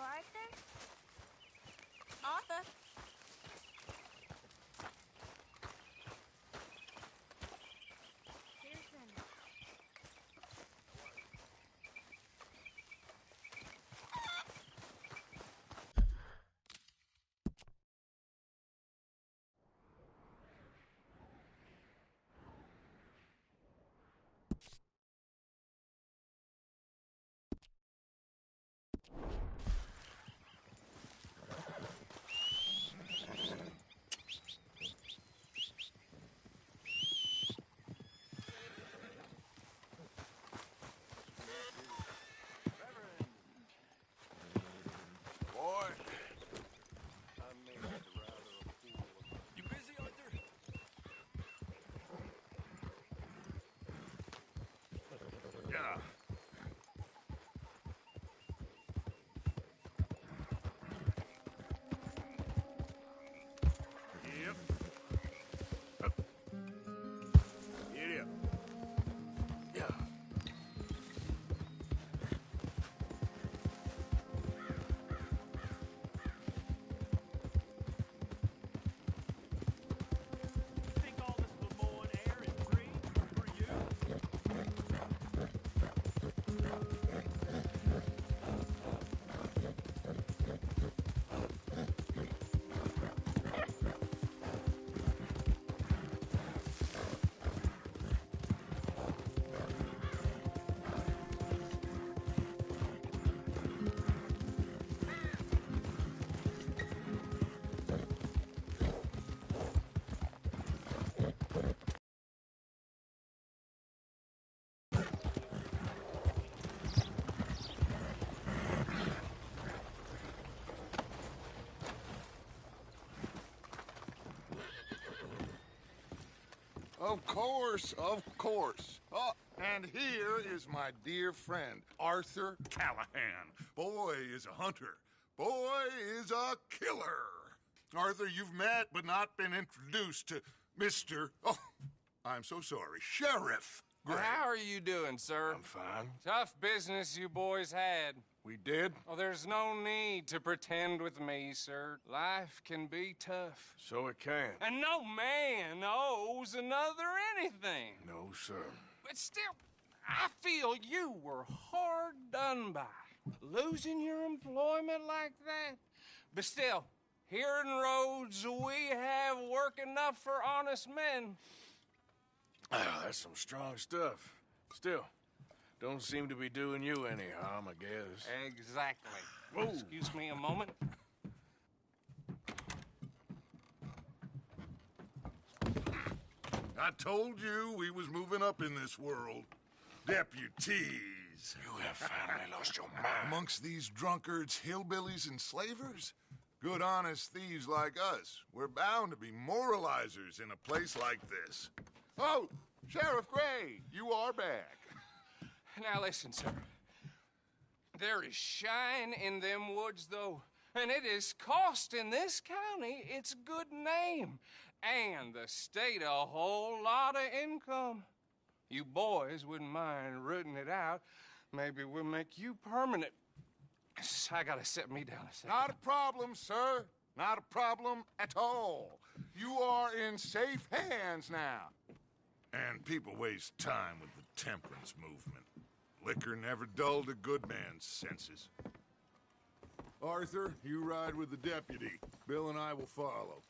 Uncle Arthur? Arthur? Pearson. Yeah. Yep. Up. Get up. Yeah. Think all this Lemoyne air is free for you? Of course, of course. Oh, and here is my dear friend, Arthur Callahan. Boy is a hunter. Boy is a killer. Arthur, you've met but not been introduced to Mr. Oh, I'm so sorry, Sheriff Gray. How are you doing, sir? I'm fine. Tough business you boys had. We did? Oh, there's no need to pretend with me, sir. Life can be tough. So it can. And no man owes another anything. No, sir. But still, I feel you were hard done by. Losing your employment like that. But still, here in Rhodes, we have work enough for honest men. Ah, that's some strong stuff. Still, don't seem to be doing you any harm, I guess. Exactly. Whoa. Excuse me a moment. I told you we was moving up in this world. Deputies. You have finally lost your mind. Amongst these drunkards, hillbillies, and slavers? Good, honest thieves like us. We're bound to be moralizers in a place like this. Oh, Sheriff Gray, you are back. Now listen, sir. There is shine in them woods, though, and it is costing this county its good name and the state a whole lot of income. You boys wouldn't mind rooting it out. Maybe we'll make you permanent. I gotta sit me down a second. Not a problem, sir. Not a problem at all. You are in safe hands now. And people waste time with the temperance movement. Liquor never dulled a good man's senses. Arthur, you ride with the deputy. Bill and I will follow.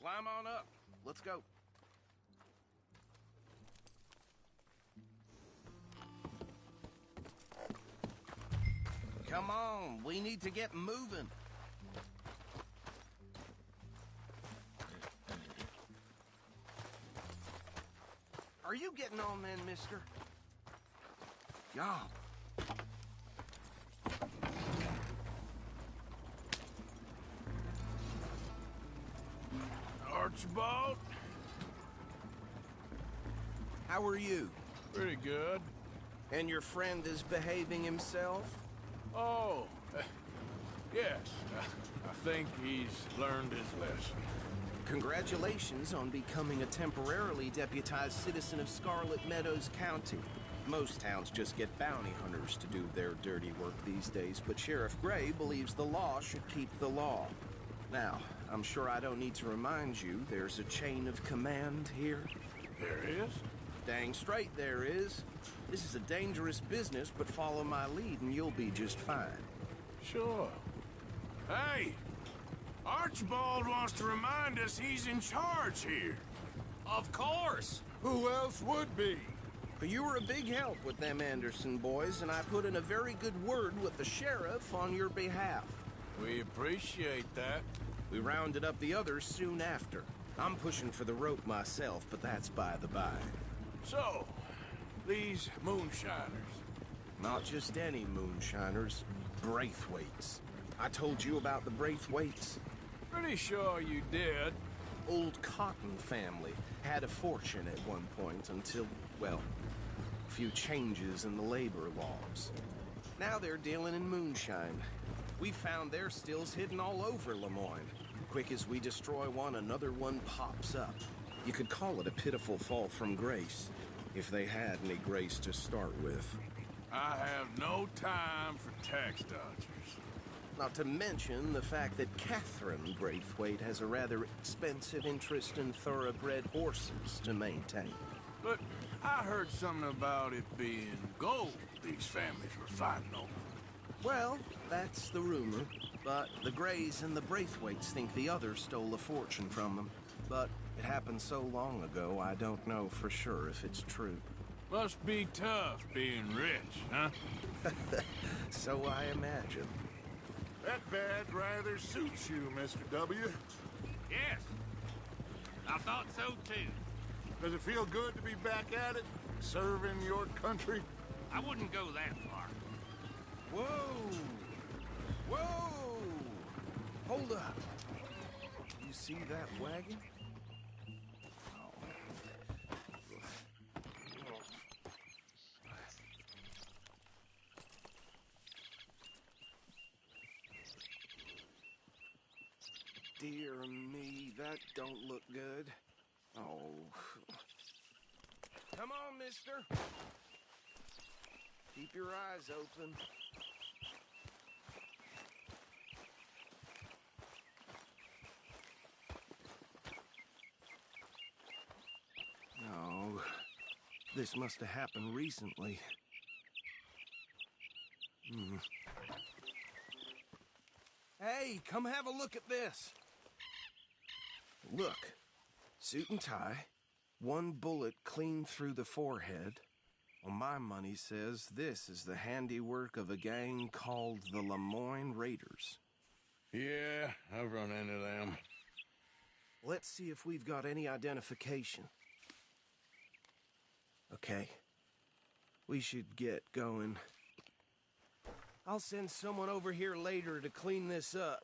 Climb on up. Let's go. Come on, we need to get moving. Are you getting on then, mister? Yeah. Archibald? How are you? Pretty good. And your friend is behaving himself? Oh, yes. I think he's learned his lesson. Congratulations on becoming a temporarily deputized citizen of Scarlet Meadows County. Most towns just get bounty hunters to do their dirty work these days, but Sheriff Gray believes the law should keep the law. Now, I'm sure I don't need to remind you there's a chain of command here. There is? Dang straight there is. This is a dangerous business, but follow my lead and you'll be just fine. Sure. Hey! Archibald wants to remind us he's in charge here. Of course. Who else would be? But you were a big help with them Anderson boys, and I put in a very good word with the sheriff on your behalf. We appreciate that. We rounded up the others soon after. I'm pushing for the rope myself, but that's by the by. So, these moonshiners. Not just any moonshiners, Braithwaites. I told you about the Braithwaites. Pretty sure you did. Old Cotton family had a fortune at one point until, well, a few changes in the labor laws. Now they're dealing in moonshine. We found their stills hidden all over Lemoyne. Quick as we destroy one, another one pops up. You could call it a pitiful fall from grace, if they had any grace to start with. I have no time for tax dodgers. Not to mention the fact that Catherine Braithwaite has a rather expensive interest in thoroughbred horses to maintain. But I heard something about it being gold these families were fighting over. Well, that's the rumor. But the Grays and the Braithwaites think the others stole a fortune from them. But it happened so long ago, I don't know for sure if it's true. Must be tough being rich, huh? So I imagine. That badge rather suits you, Mr. W. Yes. I thought so too. Does it feel good to be back at it? Serving your country? I wouldn't go that far. Whoa! Whoa! Hold up. You see that wagon? Dear me, that don't look good. Oh. Come on, mister. Keep your eyes open. No. This must have happened recently. Hey, come have a look at this. Look, suit and tie, one bullet clean through the forehead. Well, my money says this is the handiwork of a gang called the Lemoyne Raiders. Yeah, I've run into them. Let's see if we've got any identification. Okay, we should get going. I'll send someone over here later to clean this up.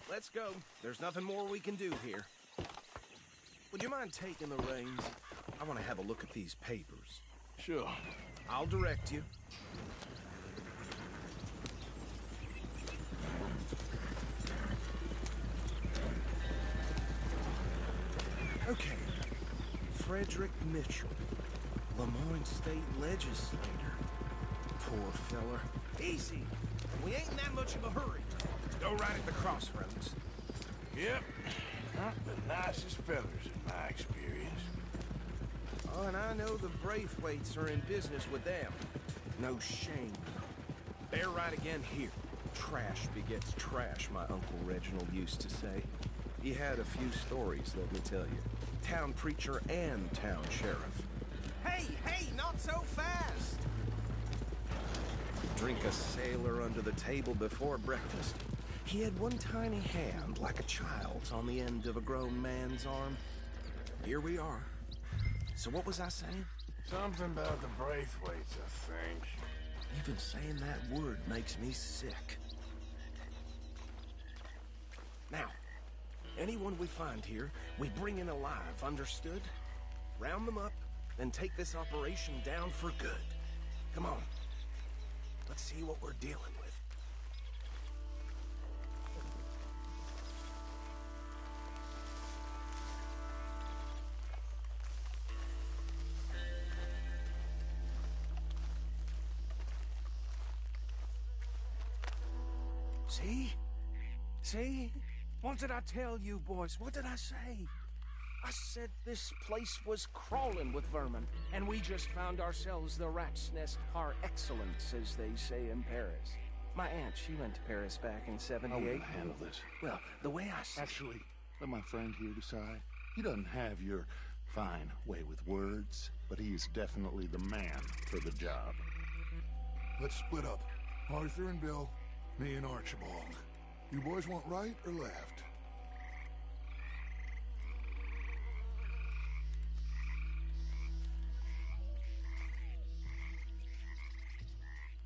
Let's go. There's nothing more we can do here. Would you mind taking the reins? I want to have a look at these papers. Sure. I'll direct you. Okay. Frederick Mitchell, Lemoyne State Legislator. Poor feller. Easy. We ain't in that much of a hurry. Go right at the crossroads. Yep. Not the nicest fellas in my experience. Oh, and I know the Braithwaites are in business with them. No shame. Bear right again here. Trash begets trash, my Uncle Reginald used to say. He had a few stories, let me tell you. Town preacher and town sheriff. Hey, not so fast! Drink a sailor under the table before breakfast. He had one tiny hand, like a child's, on the end of a grown man's arm. Here we are. So what was I saying? Something about the Braithwaites, I think. Even saying that word makes me sick. Now, Anyone we find here, we bring in alive, understood? Round them up, then take this operation down for good. Come on. Let's see what we're dealing with. See? See? What did I tell you, boys? What did I say? I said this place was crawling with vermin, and we just found ourselves the rat's nest par excellence, as they say in Paris. My aunt, she went to Paris back in '78. How will you handle this? Well, the way I see Actually, let my friend here decide. He doesn't have your fine way with words, but he is definitely the man for the job. Let's split up. Arthur and Bill, me and Archibald. You boys want right or left?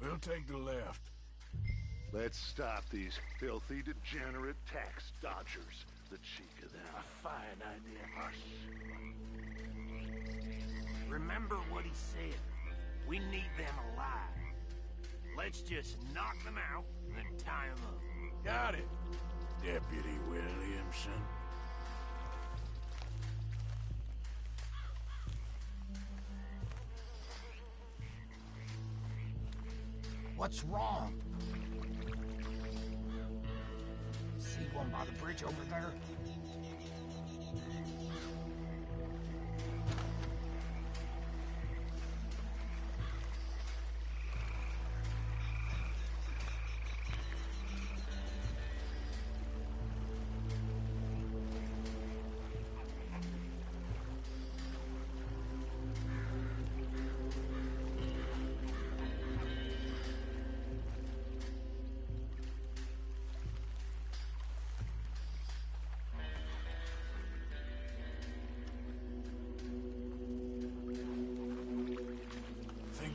We'll take the left. Let's stop these filthy, degenerate tax dodgers. The cheek of them. A fine idea. Remember what he said. We need them alive. Let's just knock them out and then tie them up. Got it, Deputy Williamson. What's wrong? See one by the bridge over there?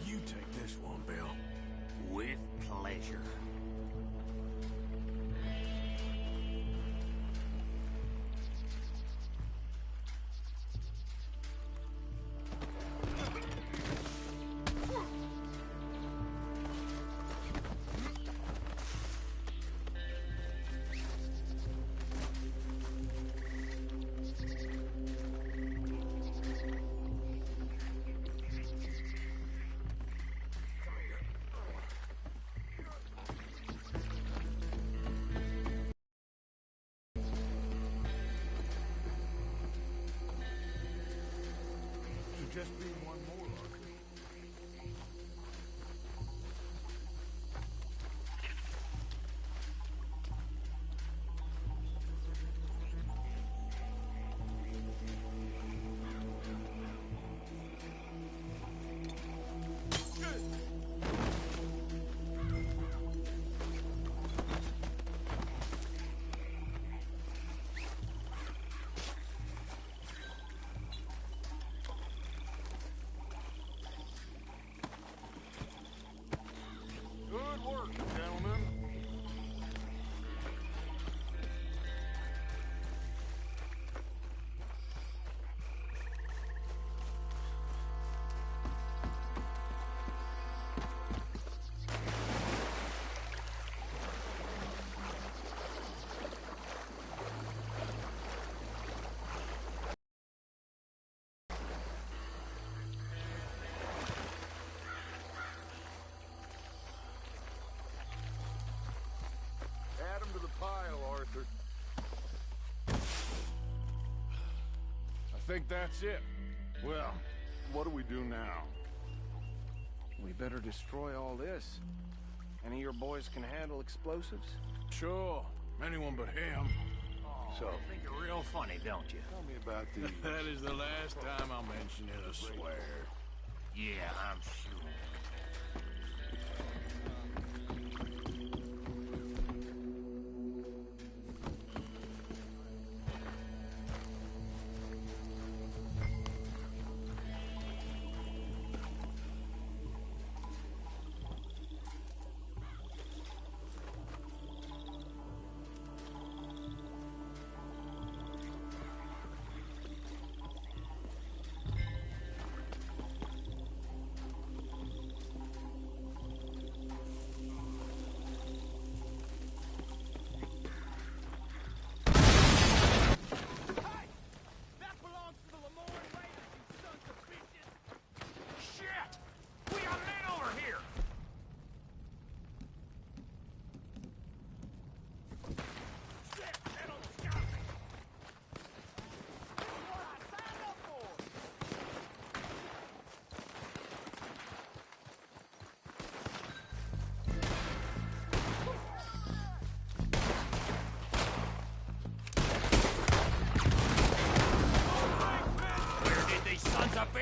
You take this one, Bill. With pleasure. Just be one more, Arthur. Good work, gentlemen. Add them to the pile, Arthur. I think that's it. Well, what do we do now? we better destroy all this. Any of your boys can handle explosives? Sure. Anyone but him. So, You think you're real funny, don't you? tell me about these. That is the last time I'll mention it, I swear. Yeah, I'm sure.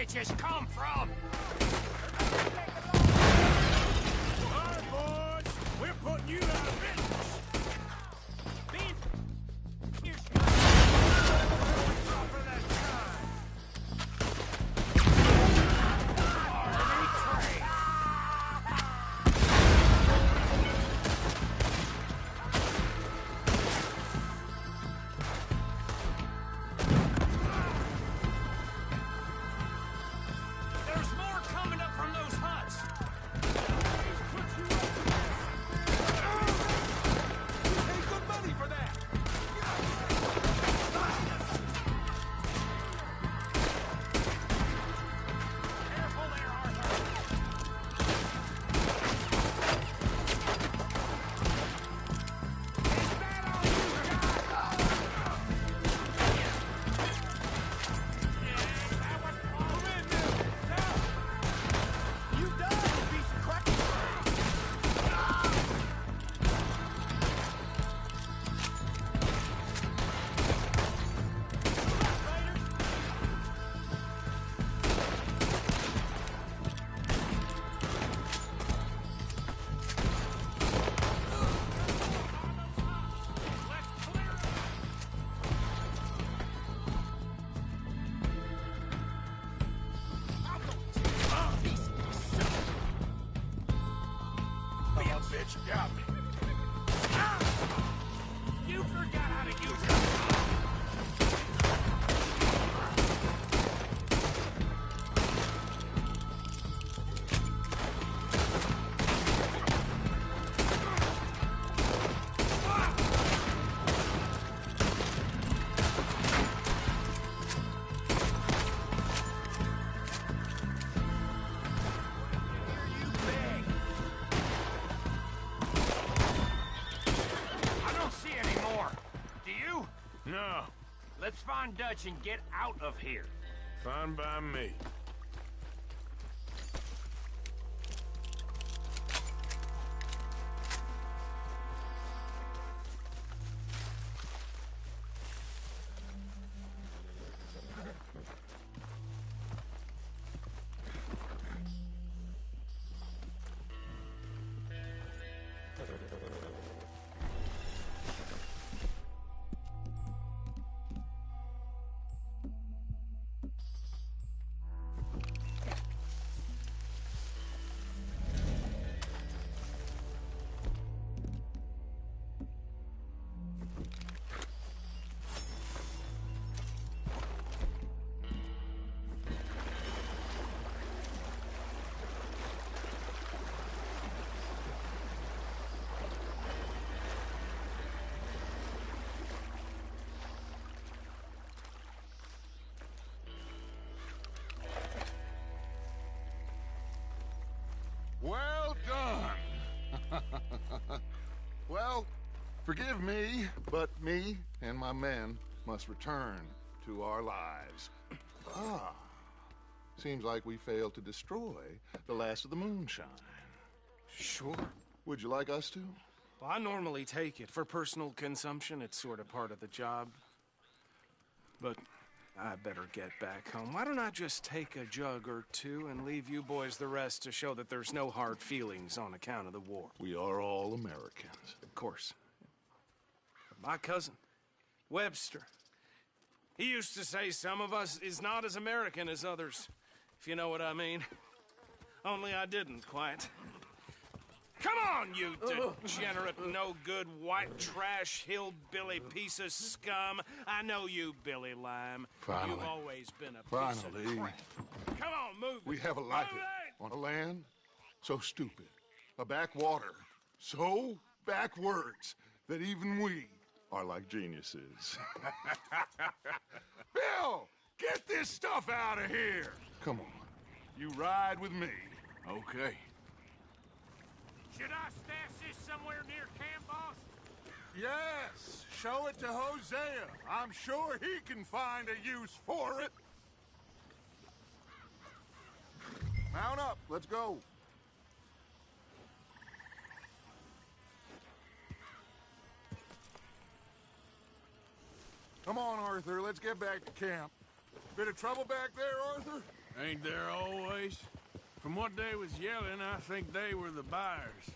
bitches come from? All right, boys. We're putting you out of business. Ben, here's your... for that time. Army train. There's more coming up from those huts. You pay good money for that. Careful there, Arthur. Is that all you got? Yeah, that was all in there. Now, you done, you piece of crap. Let's clear it. Bitch got me. You forgot how to use it. You beg. I don't see any more. Do you? No, Let's find Dutch and get out of here. fine by me. Well done. Well, forgive me, but me and my men must return to our lives. Seems like we failed to destroy the last of the moonshine. Sure. Would you like us to? Well, I normally take it for personal consumption. It's sort of part of the job. But I better get back home. Why don't I just take a jug or two and leave you boys the rest to show that there's no hard feelings on account of the war? We are all Americans. Of course. My cousin, Webster, he used to say some of us is not as American as others, if you know what I mean. Only I didn't quite. Come on, you degenerate, no-good, white trash, hillbilly piece of scum. I know you, Billy Lime. Finally. You've always been a piece Finally. of crap. Come on, move it. We have a life Move it! on a land so stupid, a backwater so backwards that even we are like geniuses. Bill, get this stuff out of here. Come on, you ride with me. Okay. Should I stash this somewhere near camp, boss? Yes, show it to Hosea. I'm sure he can find a use for it. Mount up, let's go. Come on, Arthur, let's get back to camp. Bit of trouble back there, Arthur? Ain't there always? From what they was yelling, I think they were the buyers.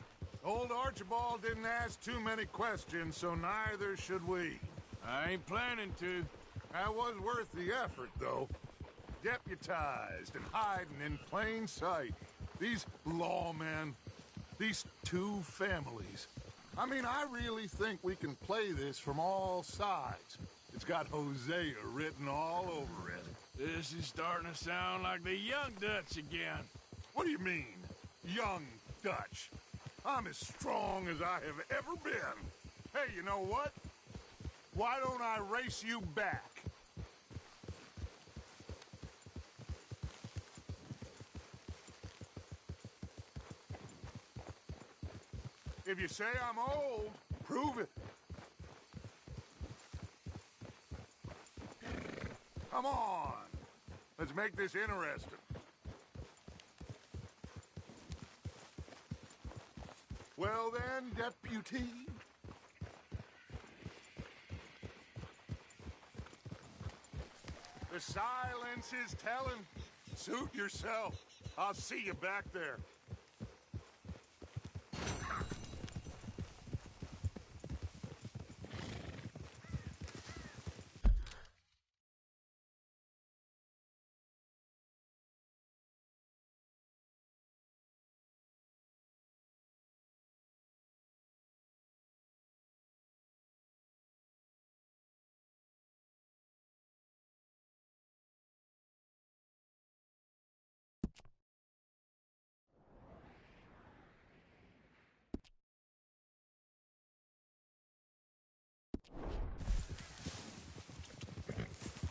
Old Archibald didn't ask too many questions, so neither should we. I ain't planning to. That was worth the effort, though. Deputized and hiding in plain sight. These lawmen, these two families. I mean, I really think we can play this from all sides. It's got Hosea written all over it. This is starting to sound like the Young Dutch again. What do you mean, young Dutch? I'm as strong as I have ever been. Hey, you know what? Why don't I race you back? If you say I'm old, prove it. Come on. Let's make this interesting. Well then, deputy. The silence is telling. Suit yourself. I'll see you back there.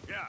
Yeah.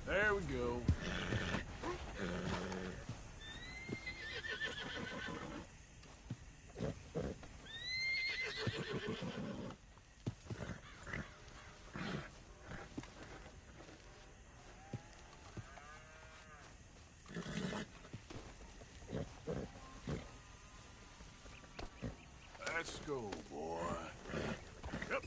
There we go. Let's go, boy. Yep.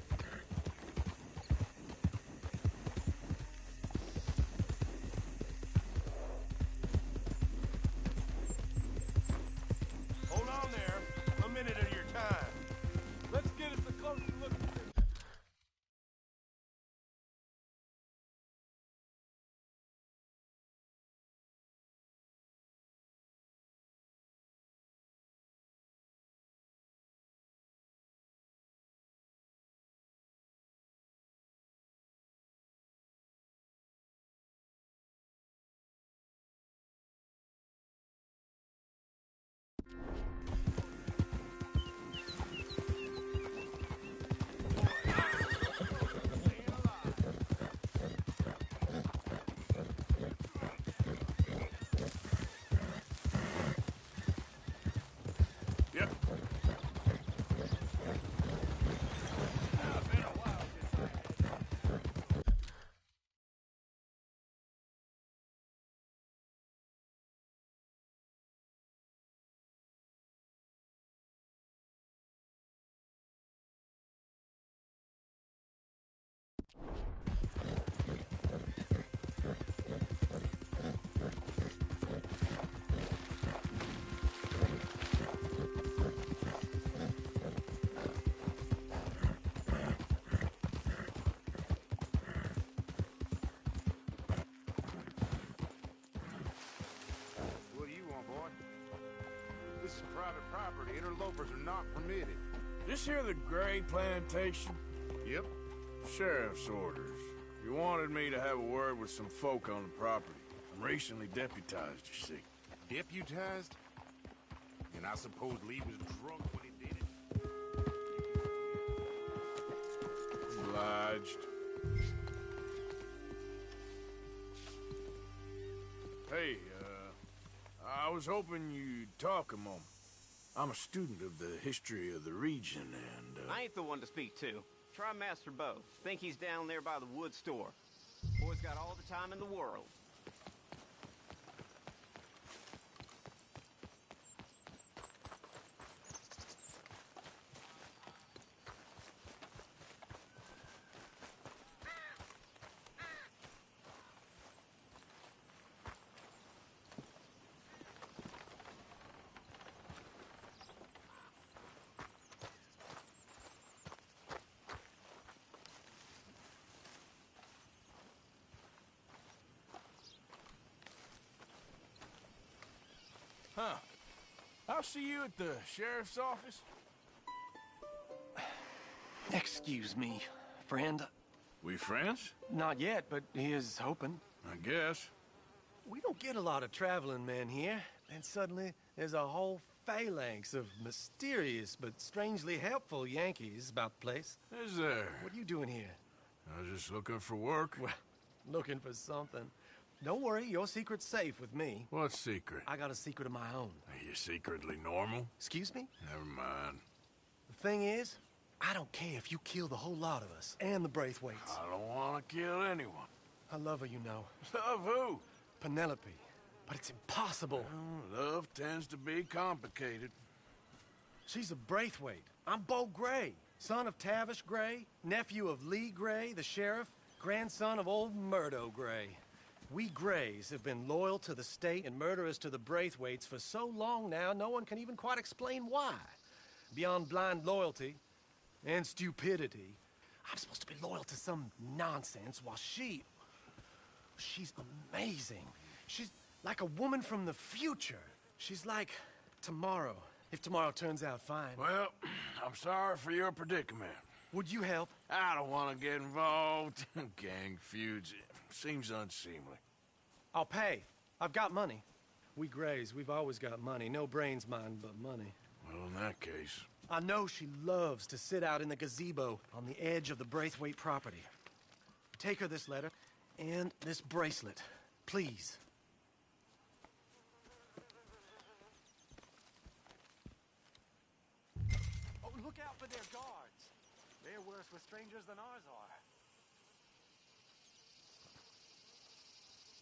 Hold on there. A minute of your time. Let's get us a closer look at this. Yep. What do you want, boy? This is private property. Interlopers are not permitted. This here the Gray Plantation? Yep. Sheriff's orders. You wanted me to have a word with some folk on the property. I'm recently deputized, you see. Deputized? And I suppose Lee was drunk when he did it? Obliged. Hey, I was hoping you'd talk a moment. I'm a student of the history of the region, and, I ain't the one to speak to. Try Master Bo. Think he's down there by the wood store. Boy's got all the time in the world. Huh. I'll see you at the sheriff's office. Excuse me, friend. We friends? Not yet, but he is hoping. I guess. We don't get a lot of traveling men here, and suddenly there's a whole phalanx of mysterious but strangely helpful Yankees about the place. Is there? What are you doing here? I was just looking for work. Well, looking for something. Don't worry, your secret's safe with me. What secret? I got a secret of my own. Are you secretly normal? Excuse me? Never mind. The thing is, I don't care if you kill the whole lot of us and the Braithwaites. I don't want to kill anyone. I love her, you know. Love who? Penelope. But it's impossible. Well, love tends to be complicated. She's a Braithwaite. I'm Bo Gray, son of Tavish Gray, nephew of Lee Gray, the sheriff, grandson of old Murdo Gray. We Grays have been loyal to the state and murderous to the Braithwaites for so long now, no one can even quite explain why. Beyond blind loyalty and stupidity, I'm supposed to be loyal to some nonsense while she's amazing. She's like a woman from the future. She's like tomorrow, if tomorrow turns out fine. Well, I'm sorry for your predicament. Would you help? I don't want to get involved. Gang feuds. Seems unseemly. I'll pay. I've got money. We Grays, we've always got money. No brains, mind, but money. Well, in that case... I know she loves to sit out in the gazebo on the edge of the Braithwaite property. Take her this letter and this bracelet, please. Oh, look out for their guards. They're worse with strangers than ours are.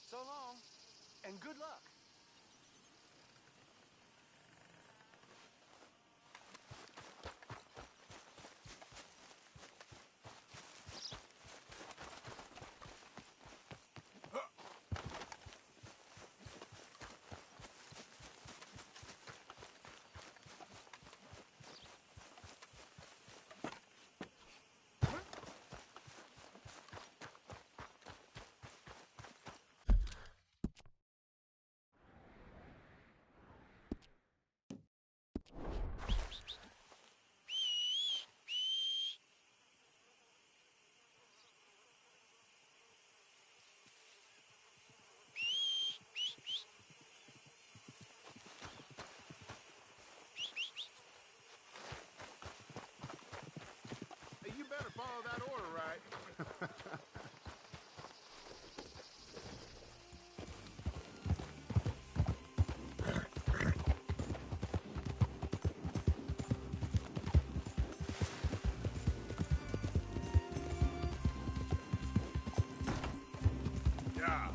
So long, and good luck. You better follow that order right. Yeah.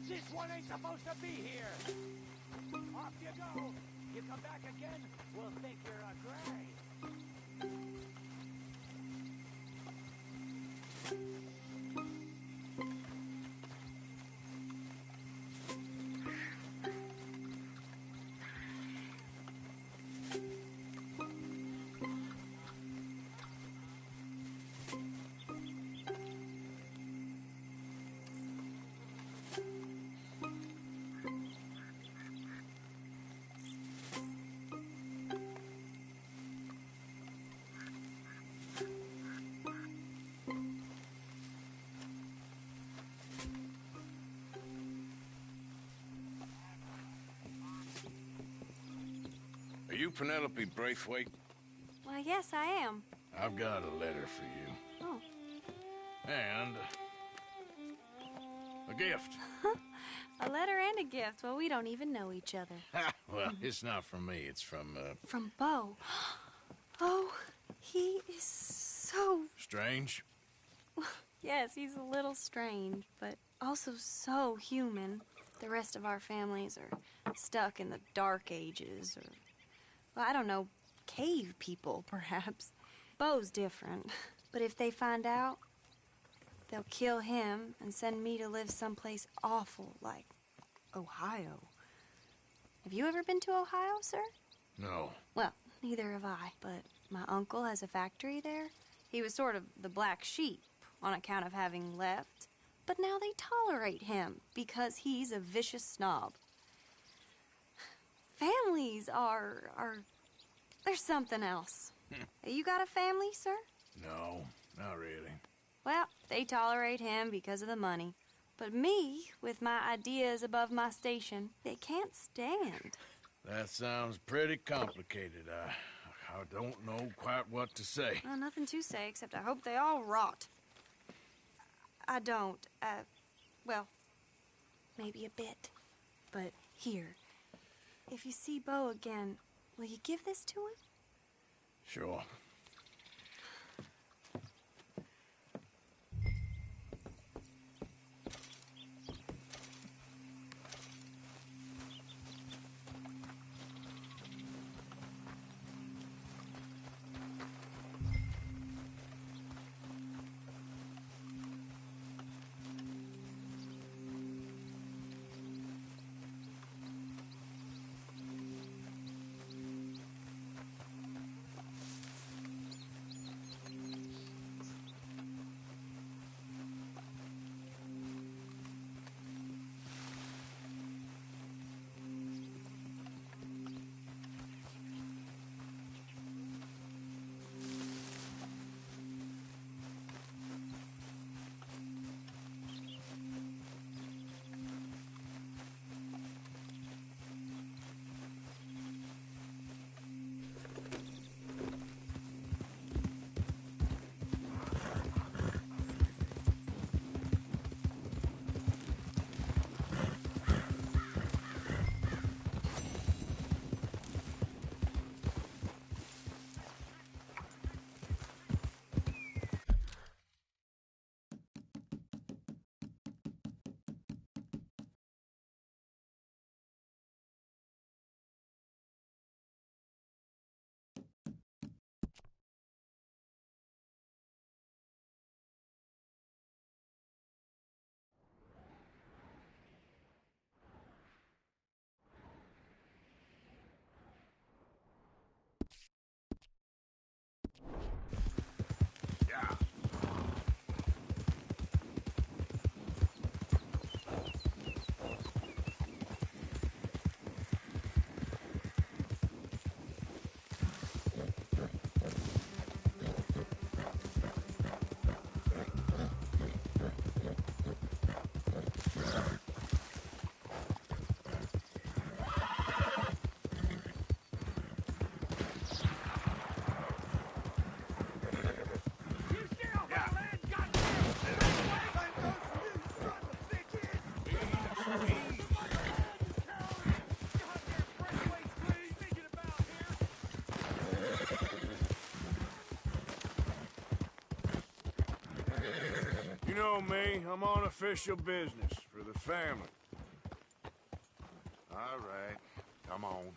This one ain't supposed to be here. Off you go. You come back again, we'll think you're a gray. Are you Penelope Braithwaite? Well, yes, I am. I've got a letter for you. Oh. And a gift. A letter and a gift. Well, we don't even know each other. Well, it's not from me. It's from, From Bo. Oh, he is so... Strange? Yes, he's a little strange, but also so human. The rest of our families are stuck in the Dark Ages, or... well, I don't know, cave people, perhaps. Bo's different. But if they find out, they'll kill him and send me to live someplace awful, like Ohio. Have you ever been to Ohio, sir? No. Well, neither have I, but my uncle has a factory there. He was sort of the black sheep on account of having left. But now they tolerate him because he's a vicious snob. Families are there's something else. You got a family, sir? No, not really. Well, they tolerate him because of the money. But me, with my ideas above my station, they can't stand. That sounds pretty complicated. I don't know quite what to say. Well, nothing to say, except I hope they all rot. I don't, well, maybe a bit. But here, if you see Bo again, will you give this to him? Sure. You know me, I'm on official business for the family. All right, come on.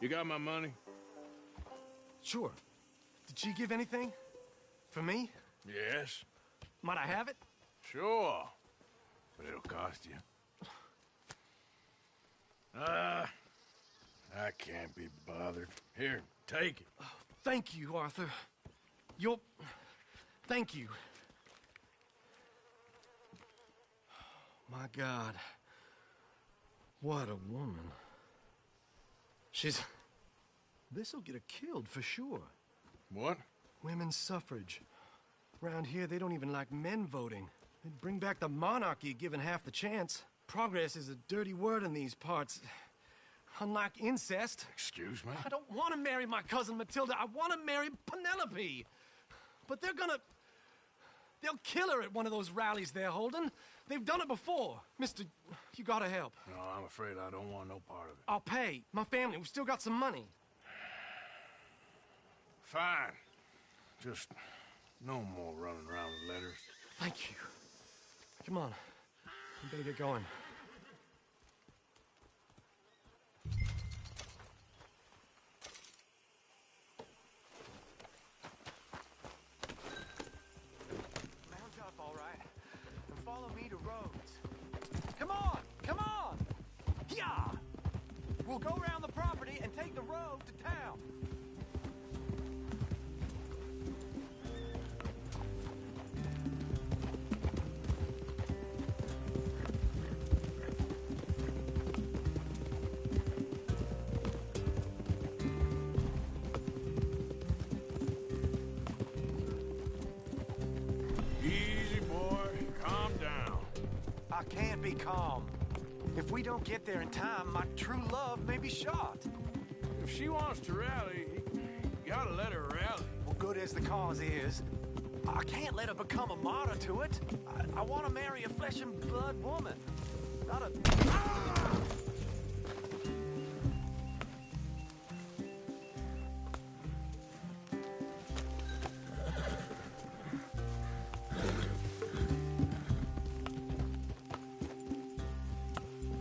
You got my money? Sure. Did she give anything? For me? Yes. Might I have it? Sure. But it'll cost you. I can't be bothered. Here, take it. Oh, thank you, Arthur. You'll... Thank you. My God. What a woman. She's... This'll get her killed for sure. What? Women's suffrage. Around here, they don't even like men voting. They'd bring back the monarchy given half the chance. Progress is a dirty word in these parts. Unlike incest. Excuse me? I don't want to marry my cousin Matilda. I want to marry Penelope. But they're gonna... They'll kill her at one of those rallies they're holding. They've done it before. Mister, you gotta help. No, I'm afraid I don't want no part of it. I'll pay. My family, we've still got some money. Fine. Just no more running around with letters. Thank you. Come on. We better get going. Mount up, all right, and follow me to Rhodes. Come on! Come on! Yeah! We'll go around the property and take the road to town. Easy, boy. Calm down. I can't be calm. If we don't get there in time, my true love may be shot. If she wants to rally, you gotta let her rally. Well, good as the cause is, I can't let her become a martyr to it. I want to marry a flesh and blood woman, not a... Ah!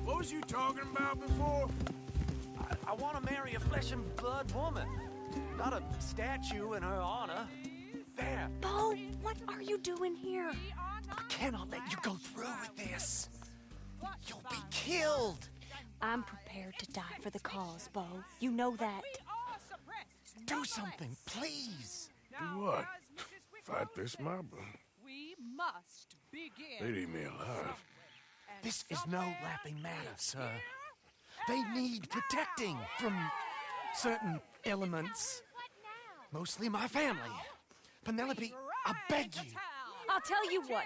What was you talking about before? I want to marry a flesh and blood woman, not a statue in her honor. There. Bo, what are you doing here? I cannot let you go through with this. You'll be killed. I'm prepared to die for the cause, Bo. You know that. Do something, please. Do what? Fight this mob? We must begin. They'd eat me alive. This is no laughing matter, sir. They need protecting from certain elements. Mostly my family. Penelope, I beg you. I'll tell you what.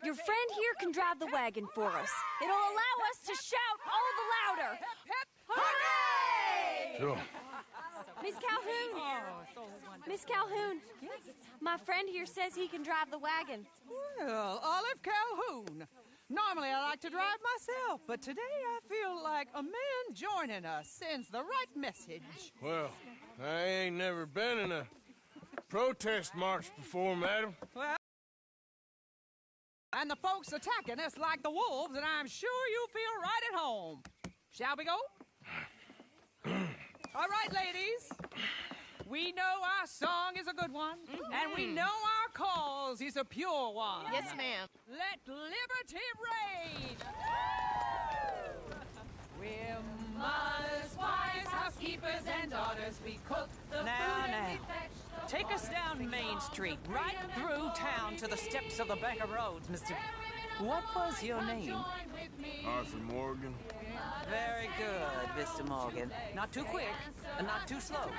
Your friend here can drive the wagon for us. It'll allow us to shout all the louder. Hooray! Sure. Miss Calhoun. Miss Calhoun. My friend here says he can drive the wagon. Well, Olive Calhoun. Normally I like to drive myself, but today I feel like a man joining us sends the right message. Well, I ain't never been in a protest march before, madam. Well, and the folks attacking us like the wolves, and I'm sure you feel right at home. Shall we go? All right, ladies. We know our song is a good one, and we know our cause is a pure one. Yes, ma'am. Let liberty reign! We're mothers, wives, housekeepers, and daughters. We cook the food and we fetch the Take us down Main Street, right through town to the steps of the Bank of Roads, Mr. What was your name? Arthur Morgan. Very good, Mr. Morgan. Not too quick, and not too slow.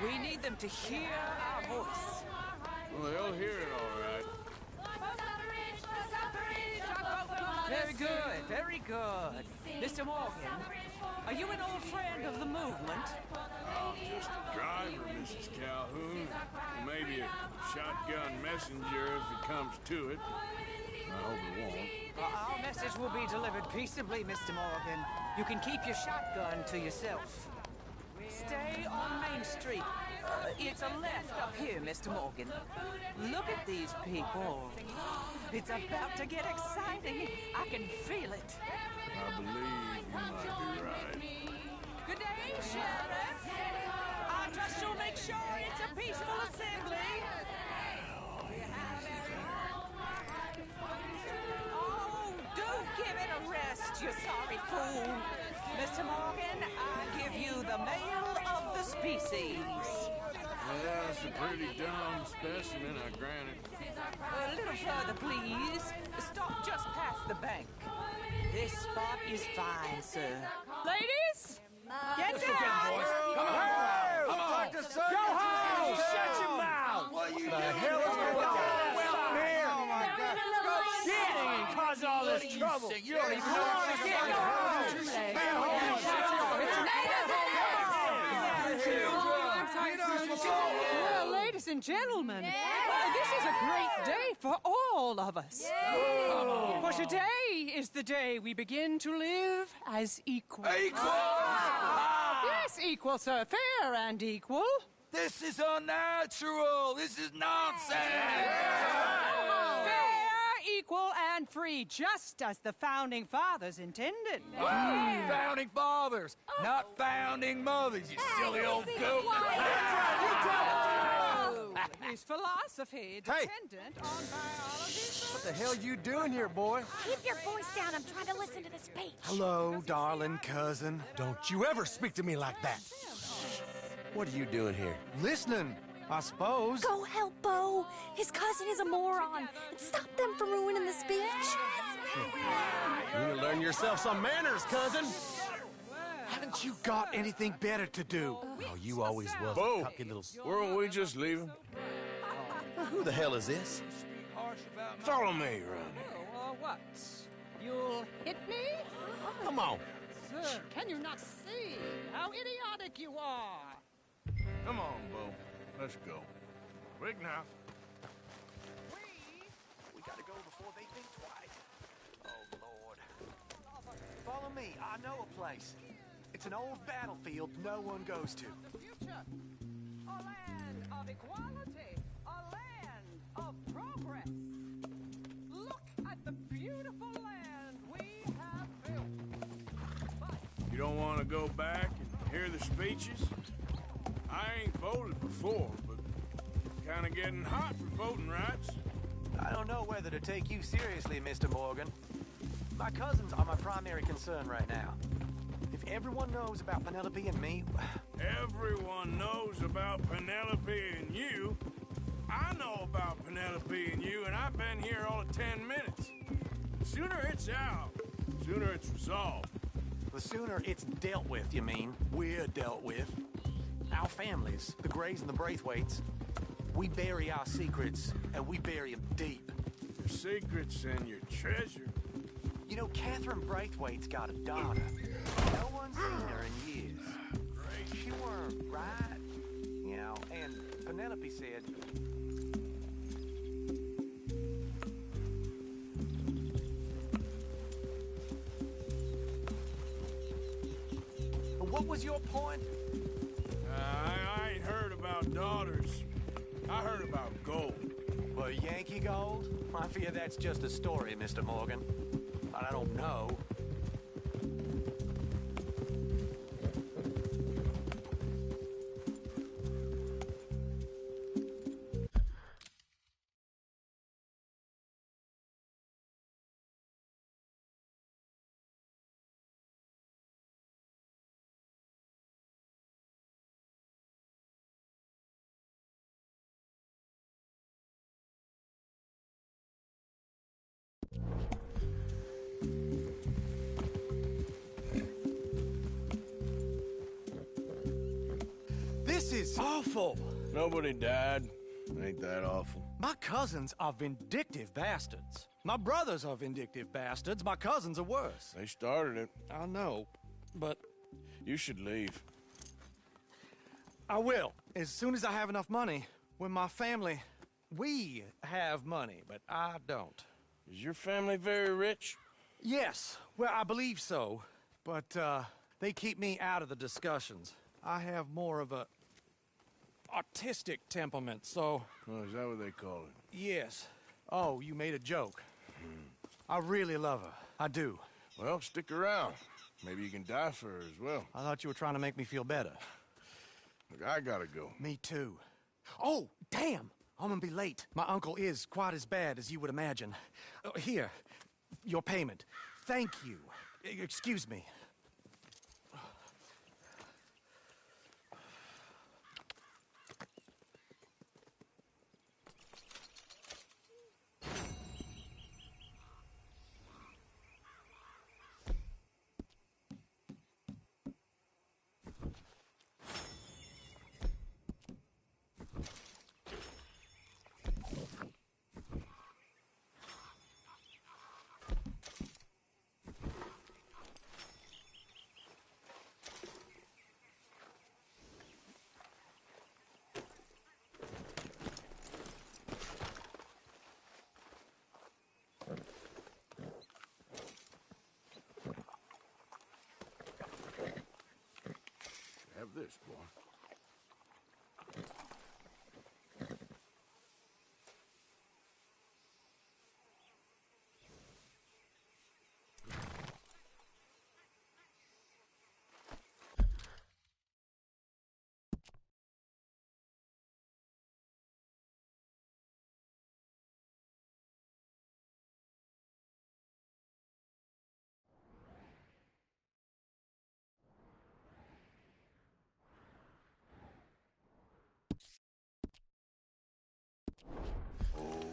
We need them to hear our voice. Well, they'll hear it all right. Very good, very good. Mr. Morgan, are you an old friend of the movement? I'm just a driver, Mrs. Calhoun. Maybe a shotgun messenger if it comes to it. I hope it won't. Our message will be delivered peaceably, Mr. Morgan. You can keep your shotgun to yourself. Stay on Main Street. It's a left up here, Mr. Morgan. Look at these people. It's about to get exciting. I can feel it. I believe you might be right. Good day, Sheriff. I trust you'll make sure it's a peaceful assembly. Oh, do give it a rest, you sorry fool. Mr. Morgan, I give you the male of the species. Yeah, it's a pretty dumb specimen, I grant it. A little further, please. Stop just past the bank. This spot is fine, sir. Ladies, get down! Come on! Come on! Go home! Shut your mouth! What are you doing? The hell is going on? Well, here! Oh, my God. Shit! And cause all this trouble. You don't even know what you're getting. Go home! Well, ladies and gentlemen, this is a great day for all of us. For today is the day we begin to live as equals. Equals? Yes, equal, sir. Fair and equal. This is unnatural. This is nonsense. Fair, equal, and free, just as the Founding Fathers intended. Founding Fathers, not founding mothers, you silly old goat. His philosophy dependent on biology. What the hell you doing here, boy? Keep your voice down. I'm trying to listen to the speech. Hello, darling cousin. Don't you ever speak to me like that. What are you doing here? Listening, I suppose. Go help Bo. His cousin is a moron. And stop them from ruining the speech. You need to learn yourself some manners, cousin. Haven't you got anything better to do? Oh, you always was Bo, a cocky little... weren't we just leaving? Who the hell is this? Follow me around here. What? You'll hit me? Come on. Sir, can you not see how idiotic you are? Come on, Bo. Let's go. Quick now. We gotta go before they think twice. Oh, Lord. Follow me. I know a place. It's an old battlefield no one goes to. The future. A land of equality. A land of progress. Look at the beautiful land we have built. You don't want to go back and hear the speeches? I ain't voted before, but kind of getting hot for voting rights. I don't know whether to take you seriously, Mr. Morgan. My cousins are my primary concern right now. If everyone knows about Penelope and me... Everyone knows about Penelope and you. I know about Penelope and you, and I've been here all of 10 minutes. The sooner it's out, the sooner it's resolved. The sooner it's dealt with, you mean? We're dealt with. Our families, the Grays and the Braithwaites, we bury our secrets, and we bury them deep. Your secrets and your treasure. You know, Catherine Braithwaite's got a daughter. No one's seen her in years. She weren't right, you know, and Penelope said... What was your point? I ain't heard about daughters. I heard about gold. Well, Yankee gold? I fear that's just a story, Mr. Morgan. But I don't know. This is awful. Nobody died. Ain't that awful? My cousins are vindictive bastards. My brothers are vindictive bastards. My cousins are worse. They started it. I know, but... You should leave. I will, as soon as I have enough money. When my family... We have money, but I don't. Is your family very rich? Yes, well, I believe so. But, they keep me out of the discussions. I have more of a... artistic temperament, so... Oh, is that what they call it? Yes. Oh, you made a joke. I really love her. I do. Well, stick around. Maybe you can die for her as well. I thought you were trying to make me feel better. Look, I gotta go. Me too. Oh, damn! I'm gonna be late. My uncle is quite as bad as you would imagine. Here, your payment. Thank you. Excuse me. Have this, boy.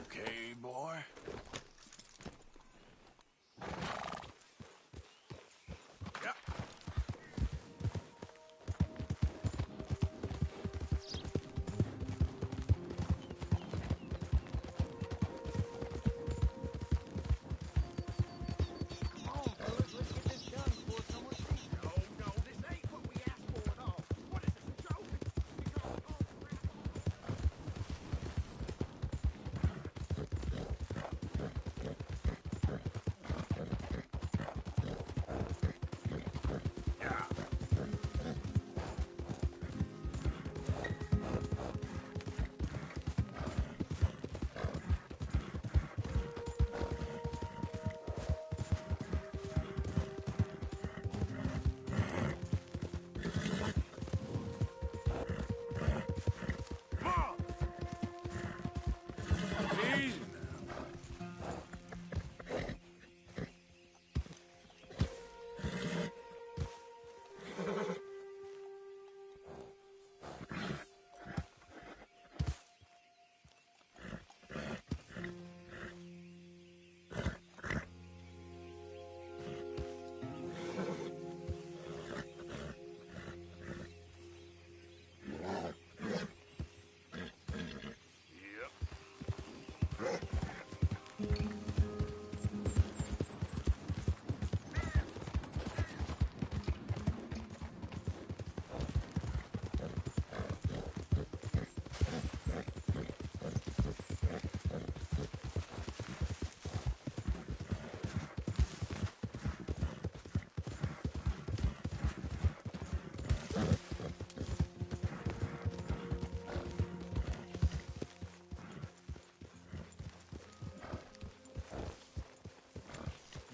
Okay, boy. Yeah. Easy now.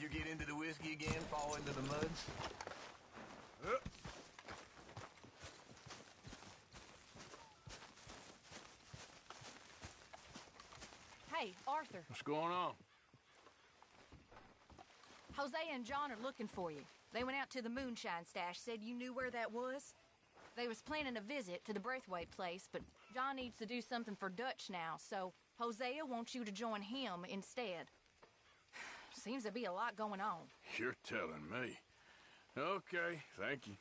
You get into the whiskey again, fall into the muds? Hey, Arthur. What's going on? Jose and John are looking for you. They went out to the moonshine stash, said you knew where that was. They was planning a visit to the Braithwaite place, but John needs to do something for Dutch now, so Hosea wants you to join him instead. Seems to be a lot going on. You're telling me. Okay, thank you.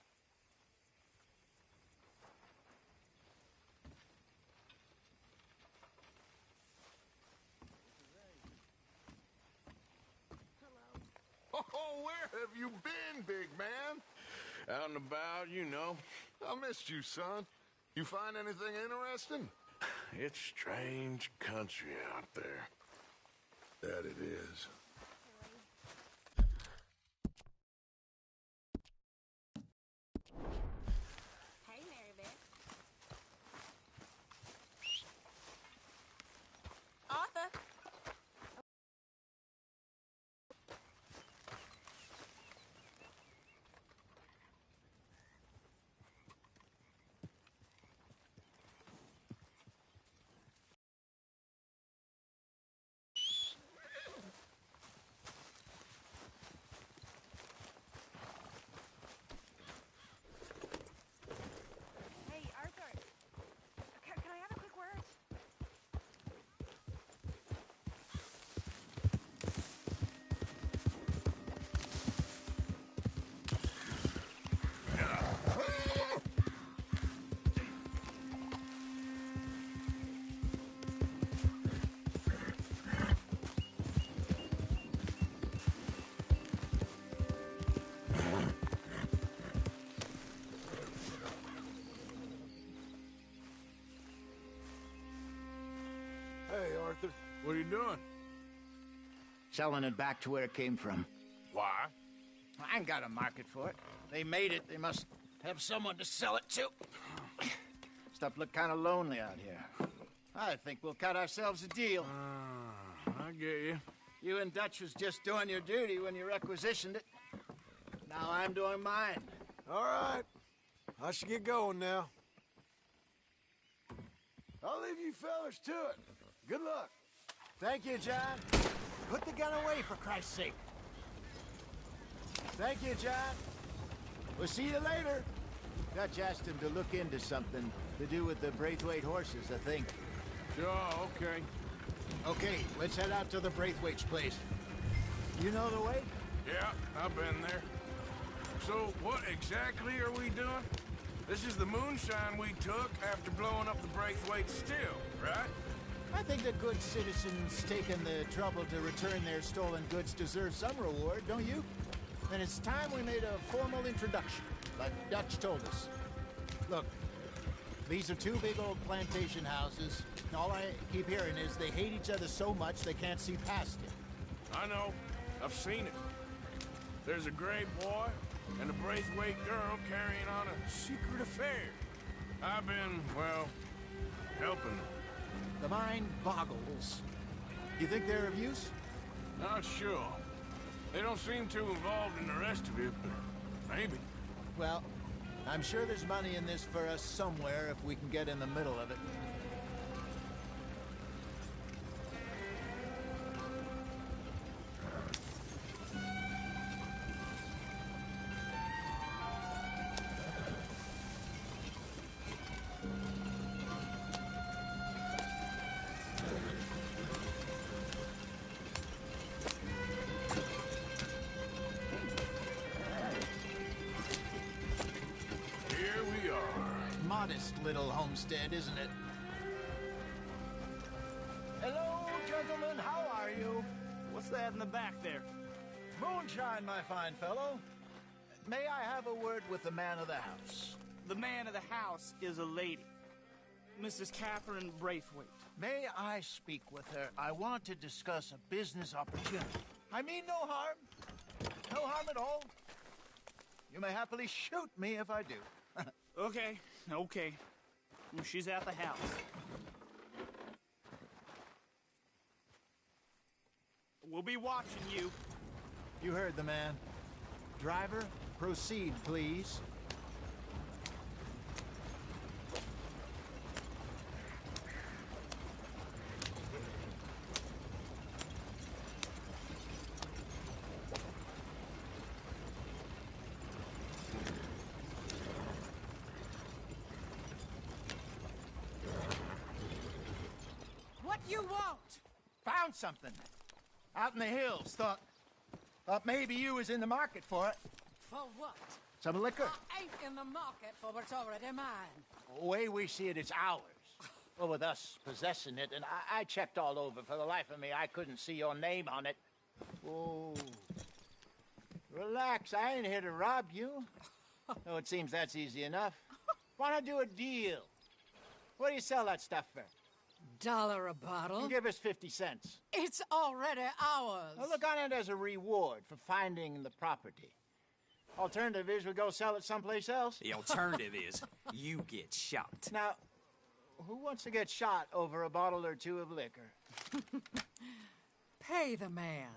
Oh, where have you been, big man? Out and about, you know. I missed you, son. You find anything interesting? It's strange country out there. That it is. Hey, Mary Beth. Arthur. Hey, Arthur. Can I have a quick word? Hey, Arthur. What are you doing? Selling it back to where it came from. Why? I ain't got a market for it. They made it. They must have someone to sell it to. Stuff look kind of lonely out here. I think we'll cut ourselves a deal. I get you. You and Dutch was just doing your duty when you requisitioned it. Now I'm doing mine. All right. I should get going now. I'll leave you fellas to it. Good luck. Thank you, John. Put the gun away, for Christ's sake. Thank you, John. We'll see you later. Dutch asked him to look into something to do with the Braithwaite horses, I think. Sure, okay. Okay, let's head out to the Braithwaite's place. You know the way? Yeah, I've been there. So, what exactly are we doing? This is the moonshine we took after blowing up the Braithwaite still, right? I think the good citizens taking the trouble to return their stolen goods deserve some reward, don't you? And it's time we made a formal introduction, like Dutch told us. Look, these are two big old plantation houses. All I keep hearing is they hate each other so much they can't see past it. I know. I've seen it. There's a gray boy and a Braithwaite girl carrying on a secret affair. I've been, well, helping them. The mind boggles. You think they're of use? Not sure. They don't seem too involved in the rest of it, but maybe. Well, I'm sure there's money in this for us somewhere if we can get in the middle of it. Here we are. Modest little homestead, isn't it? Hello, gentlemen. How are you? What's that in the back there? Moonshine, my fine fellow. May I have a word with the man of the house? The man of the house is a lady. Mrs. Catherine Braithwaite. May I speak with her? I want to discuss a business opportunity. I mean no harm. No harm at all. You may happily shoot me if I do. Okay. She's at the house. We'll be watching you. You heard the man. Driver, proceed, please. What you want? Found something. Out in the hills. Thought Thought maybe you was in the market for it. For what? Some liquor. I ain't in the market for what's already mine. The way we see it, it's ours. Well, with us possessing it, and I checked all over. For the life of me, I couldn't see your name on it. Oh. Relax, I ain't here to rob you. No, it seems that's easy enough. Why not do a deal? What do you sell that stuff for? $1 a bottle? Give us 50 cents. It's already ours. Well, look on it as a reward for finding the property. Alternative is we go sell it someplace else. The alternative is you get shot. Now, who wants to get shot over a bottle or two of liquor? Pay the man.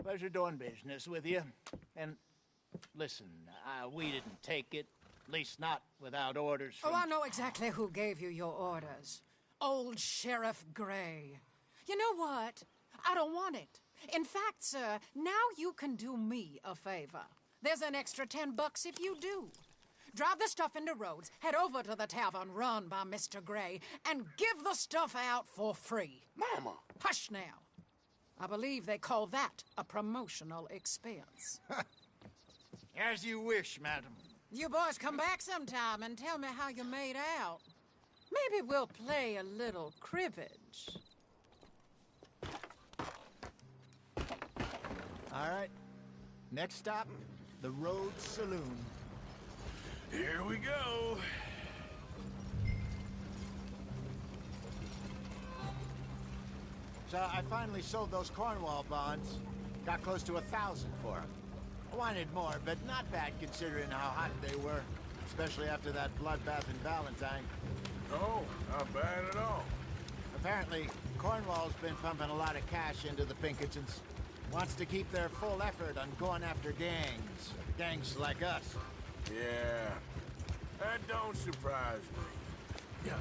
Pleasure doing business with you. And listen, we didn't take it. At least not without orders from... Oh, I know exactly who gave you your orders. Old Sheriff Gray. You know what? I don't want it. In fact, sir, now you can do me a favor. There's an extra $10 if you do. Drive the stuff into Rhodes, head over to the tavern run by Mr. Gray, and give the stuff out for free. Mama! Hush now. I believe they call that a promotional expense. As you wish, madam. You boys come back sometime and tell me how you made out. Maybe we'll play a little cribbage. All right. Next stop, the Rhodes Saloon. Here we go. So I finally sold those Cornwall bonds. Got close to 1,000 for them. I wanted more, but not bad considering how hot they were. Especially after that bloodbath in Valentine. Oh, not bad at all. Apparently, Cornwall's been pumping a lot of cash into the Pinkertons. Wants to keep their full effort on going after gangs. Gangs like us. Yeah, that don't surprise me. Yeah.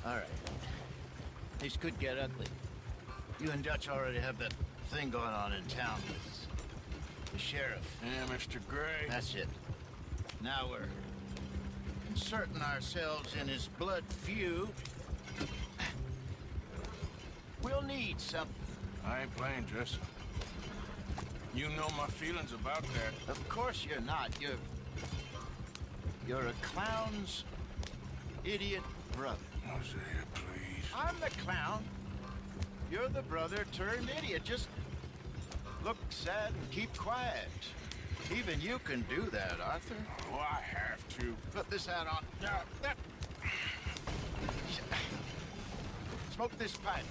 All right. This could get ugly. You and Dutch already have that thing going on in town with the sheriff. Yeah, Mr. Gray. That's it. Now we're inserting ourselves in his blood feud. We'll need something. I ain't playing, Jesse. You know my feelings about that. Of course you're not. You're a clown's idiot brother. Hosea, please. I'm the clown. You're the brother turned idiot. Just look sad and keep quiet. Even you can do that, Arthur. Oh, I have to. Put this hat on. Smoke this pipe.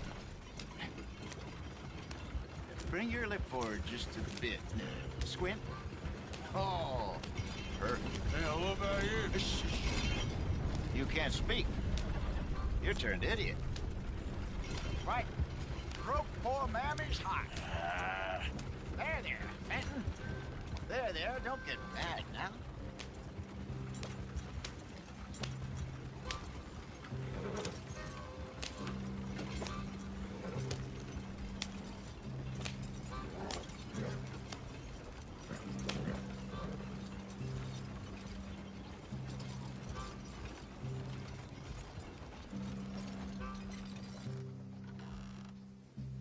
Bring your lip forward just a bit. Squint. Oh, perfect. Yeah, what about you? You can't speak. You're turned idiot. Right. Broke poor mammy's heart. There, Fenton. There, don't get mad now.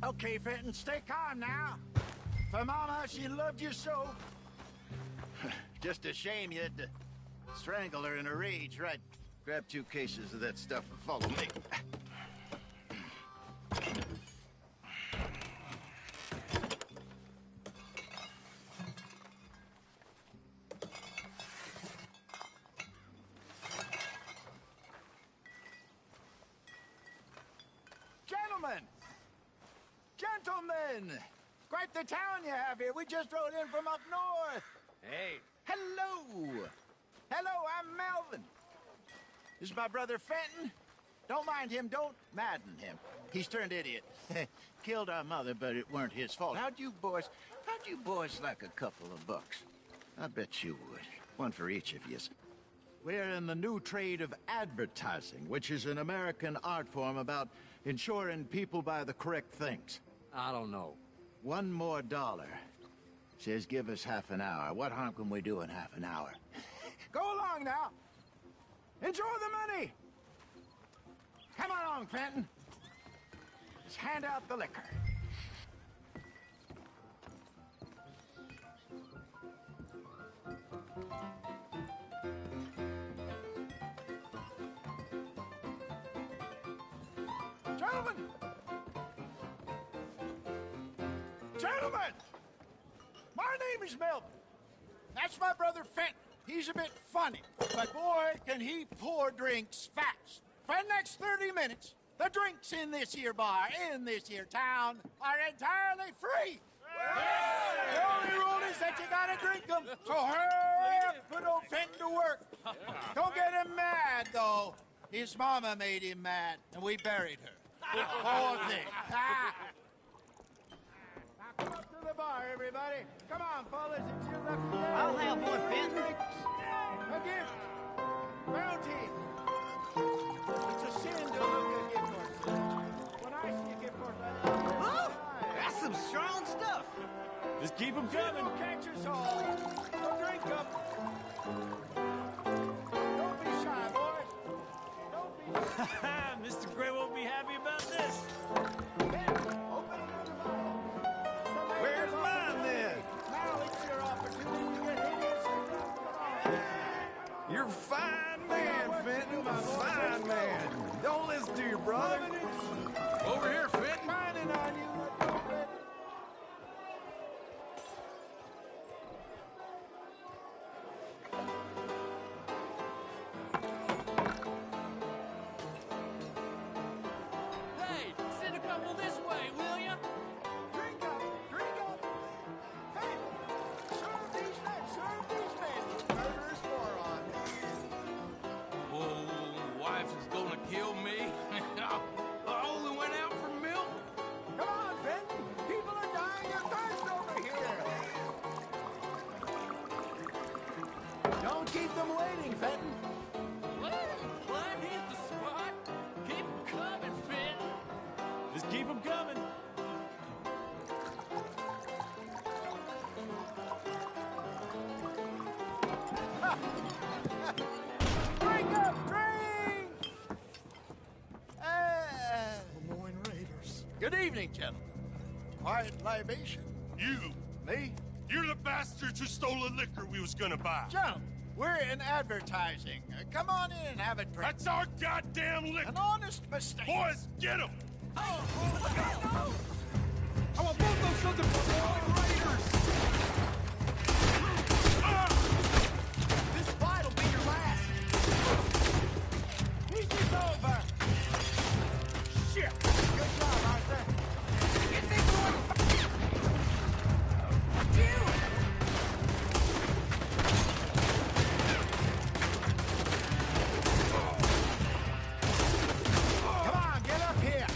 Okay, Fenton, stay calm now. For Mama, she loved you so. Just a shame you had to strangle her in a rage, right? Grab 2 cases of that stuff and follow me. Gentlemen! Quite the town you have here. We just rode in from up north. Hey. Hello! Hello, I'm Melvin. This is my brother Fenton. Don't mind him, don't madden him. He's turned idiot. Killed our mother, but it weren't his fault. How'd you boys like a couple of bucks? I bet you would. One for each of you. We're in the new trade of advertising, which is an American art form about ensuring people buy the correct things. I don't know. $1 more. Says give us half an hour. What harm can we do in half an hour? Go along now. Enjoy the money. Come along, Fenton. Just hand out the liquor. Gentlemen! Gentlemen! My name is Melvin. That's my brother Fenton. He's a bit funny, but boy, can he pour drinks fast. For the next 30 minutes, the drinks in this here bar, in this here town, are entirely free. The only rule is that you gotta drink them. So hurry up, put old Fenton to work. Don't get him mad, though. His mama made him mad, and we buried her. Poor thing. Now come up to the bar, everybody. Come on, fellas, it's your lucky day. I'll have one, Fenton. A gift. Bounty. It's a sin to look at gift horses. When I see a gift horse, I love Oh, that's some strong stuff. Just keep them coming. Don't catch us all. Don't drink up. Don't be shy, boys. Don't be shy. Mr. Gray won't be happy about this. Where's mine, then? Now it's your opportunity to get hideous. You're a fine man, Fenton. Fine man. Don't listen to your brother. Over here, Fenton. Mining on you. Hey, send a couple this way, will ya? Drink up, drink up. Hey, serve these men. Murderous moron. Oh, wife is gonna kill me. I only went out for milk. Come on, Fenton. People are dying of thirst over here. Don't keep them waiting, Fenton. Well, hit the spot. Keep 'em coming, Fenton. Just keep them coming. Drink up, drink! Lemoyne Raiders. Good evening, gentlemen. Quiet libation. You, Me? you're the bastards who stole the liquor we was gonna buy. Gentlemen, we're in advertising. Come on in and have a drink. That's our goddamn liquor. An honest mistake. Boys, get him! Oh, no! I want both those sons of Lemoyne Raiders. This fight'll be your last. Easy's over. Shit. Good job, Arthur. You think you? Come on, get up here.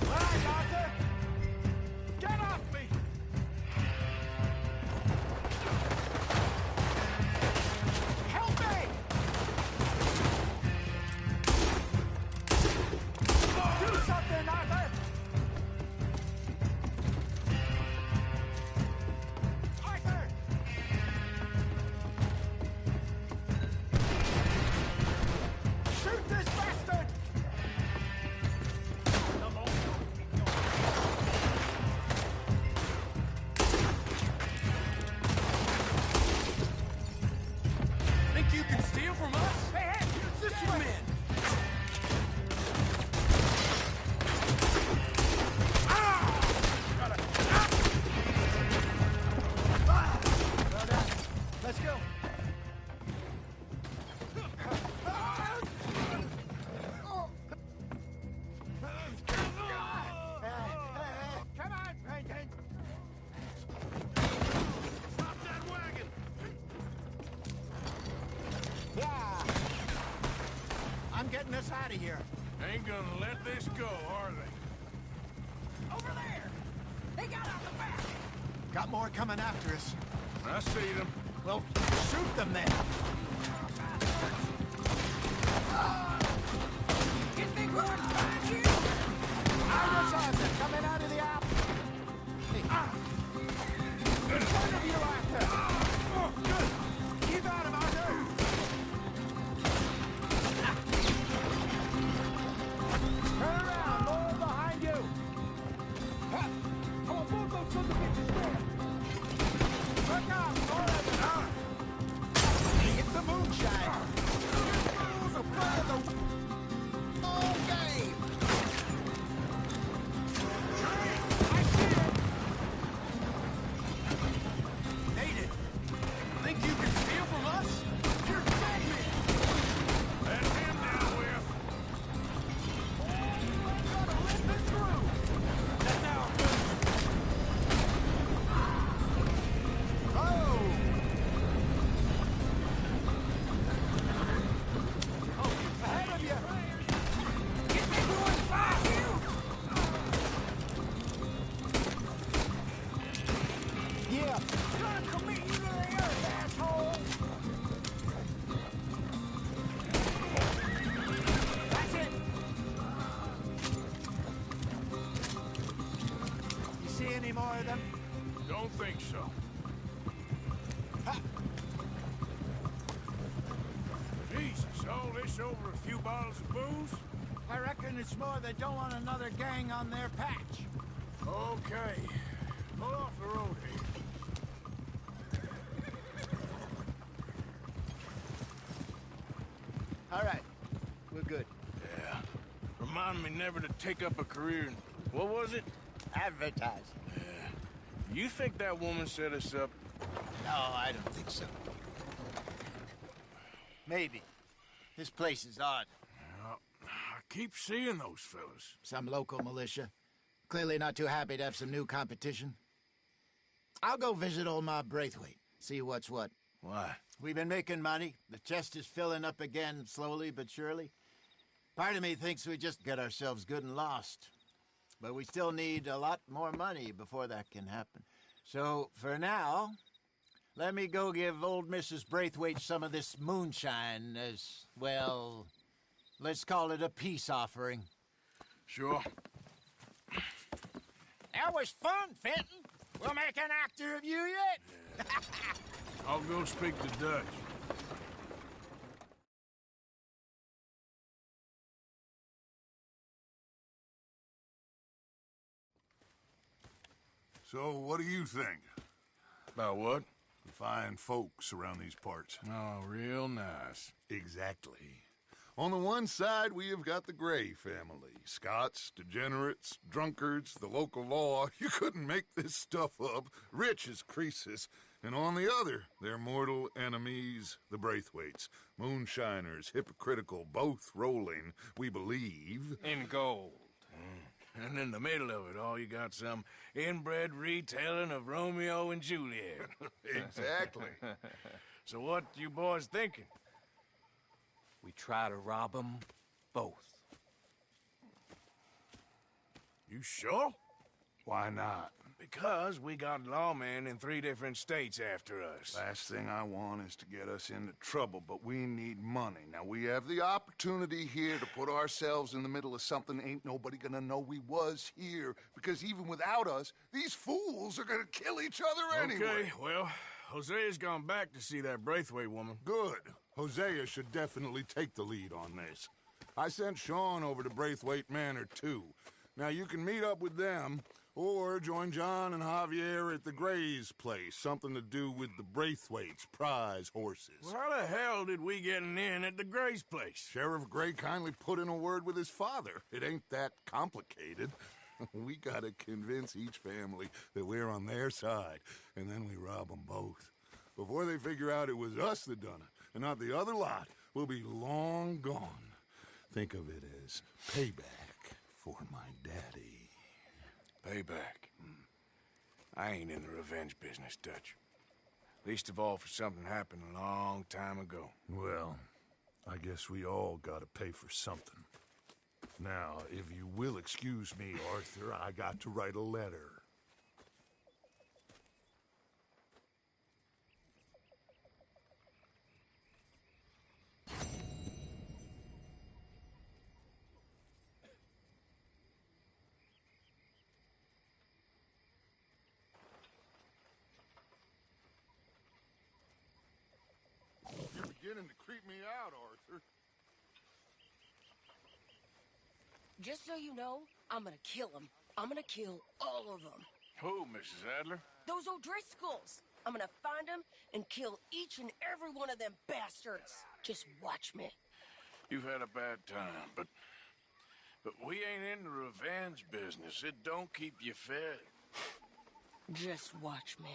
All right, Arthur. Get off me. Help me. Do something, Arthur. Arthur. Shoot this bastard! Think you can steal from us? Hey, this Come way! in. Well done. Let's go. Come on, Franklin. Stop that wagon! Yeah. I'm getting us out of here. Ain't gonna let this go, are they? Over there. They got out the back. Got more coming after us. I see them. Well, shoot them then. You think we're gonna find you? Iris Arthur coming out of the app. Hey. In front of you, Arthur. Oh, good. Look out, boys! It's the moonshine! You fools are playing the whole game! Aiden, think you can steal from us? You're dead men! Let him down with. That's our Ahead of you! Get everyone by you! Yeah. Gonna commit you to the earth, asshole! That's it! You see any more of them? Don't think so. Jesus, all this over a few bottles of booze? I reckon it's more they don't want another gang on their patch. Okay. Pull off the road here. All right. We're good. Yeah. Remind me never to take up a career in... What was it? Advertising. Yeah. You think that woman set us up? No, I don't think so. Maybe. This place is odd. I keep seeing those fellas. Some local militia. Clearly not too happy to have some new competition. I'll go visit old Ma Braithwaite. See what's what. Why? We've been making money. The chest is filling up again, slowly but surely. Part of me thinks we just get ourselves good and lost. But we still need a lot more money before that can happen. So, for now, let me go give old Mrs. Braithwaite some of this moonshine as, well, let's call it a peace offering. Sure. That was fun, Fenton. We'll make an actor of you yet. I'll go speak to Dutch. So, what do you think? About what? The fine folks around these parts. Oh, real nice. Exactly. On the one side, we have got the Gray family. Scots, degenerates, drunkards, the local law. You couldn't make this stuff up. Rich as Croesus. And on the other, their mortal enemies, the Braithwaites. Moonshiners, hypocritical, both rolling, we believe. In gold. And in the middle of it all, you got some inbred retelling of Romeo and Juliet. Exactly. So what you boys thinking? We try to rob them both. You sure? Why not? Because we got lawmen in 3 different states after us. Last thing I want is to get us into trouble, but we need money. Now, we have the opportunity here to put ourselves in the middle of something ain't nobody gonna know we was here, because even without us, these fools are gonna kill each other anyway. Okay, well, Hosea's gone back to see that Braithwaite woman. Good. Hosea should definitely take the lead on this. I sent Sean over to Braithwaite Manor, too. Now, you can meet up with them, or join John and Javier at the Gray's place. Something to do with the Braithwaites' prize horses. Well, how the hell did we get in at the Gray's place? Sheriff Gray kindly put in a word with his father. It ain't that complicated. We gotta convince each family that we're on their side, and then we rob them both. Before they figure out it was us that done it, and not the other lot, we'll be long gone. Think of it as payback for my daddy. Payback. I ain't in the revenge business, Dutch. Least of all for something happened a long time ago. Well, I guess we all gotta pay for something. Now, if you will excuse me, Arthur, I got to write a letter. You're beginning to creep me out, Arthur. Just so you know, I'm gonna kill them. I'm gonna kill all of them. Who, Mrs. Adler? Those O'Driscolls. I'm gonna find them and kill each and every one of them bastards. Just watch me. You've had a bad time, but we ain't in the revenge business. It don't keep you fed. Just watch me.